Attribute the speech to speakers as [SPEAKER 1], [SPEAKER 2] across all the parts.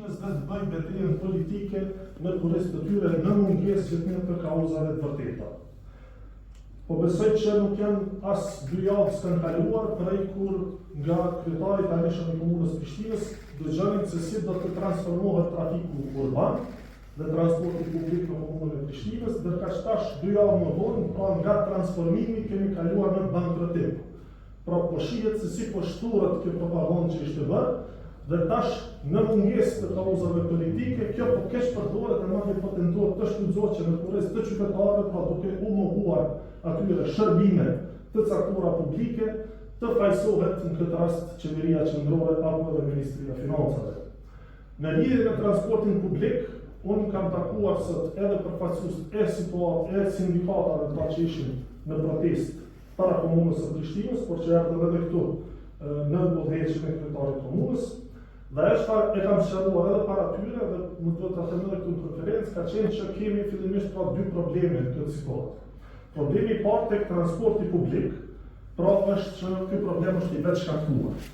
[SPEAKER 1] Prishtinës dhe të bëjë betejën politike në kurriz të tyre në mungesë të kauzave të vërteta. Po besoj që nuk janë as 2 javë s'kan kaluar prej kur nga kryetari tanishëm i komunës Prishtinës dëgjonin se si do të transformohet trafiku urban dhe transporti publik në komunën e Prishtinës, ndërka që tash 2 javë më vonë, pra nga transformimi kemi kaluar në bankrotim. Pra po shihet se si po shturët kjo propagandë që ishte bërë, dhe tash në mungesë të kauzave politike, kjo po keq përdoret e madje po tentohet të shfrytëzohet që në kurriz të qytetarëve, pra duke u mohuar atyre shërbime të caktuara publike, të fajsohet në këtë rast qeveria qendrore apo edhe Ministria e Financave. Në lidhje me transportin publik, unë kam takuar sot edhe përfaqësues e sindikatave pra që ishin në protest para komunës së Prishtinës, por që erdhën edhe këtu në udhëheqjen e kryetarit të komunës. Dhe e kam sqaruar edhe para tyre dhe më duhet ta them edhe këtu në konferencë, ka qenë që kemi fillimisht pra 2 probleme në këtë situatë. Problemi i parë tek transporti publik, pra është që ky problem është i veçshkaktuar.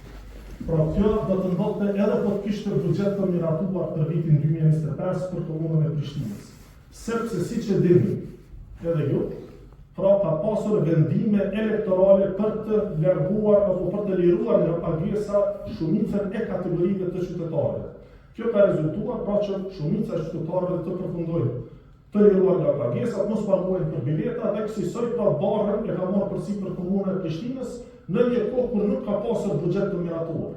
[SPEAKER 1] Pra kjo do të ndodhte edhe po të kishte buxhet të miratuar për vitin 2025 për komunën e Prishtinës. Sepse siç e dini, edhe ju, pra ka pasur vendime elektorale për të larguar apo për të liruar nga pagesa shumicën e kategorive të qytetarëve. Kjo ka rezultuar pra që shumica e qytetarëve të përfundojnë të liruar nga pagesat, mos paguajnë për bileta dhe kësaj pra barrën e ka marrë përsipër komunën e Prishtinës në një kohë kur nuk ka pasur buxhet të miratuar.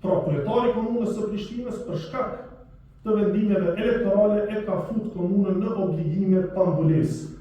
[SPEAKER 1] Pra kryetari i komunës së Prishtinës për shkak të vendimeve elektorale e ka fut komunën në obligime pambulesë.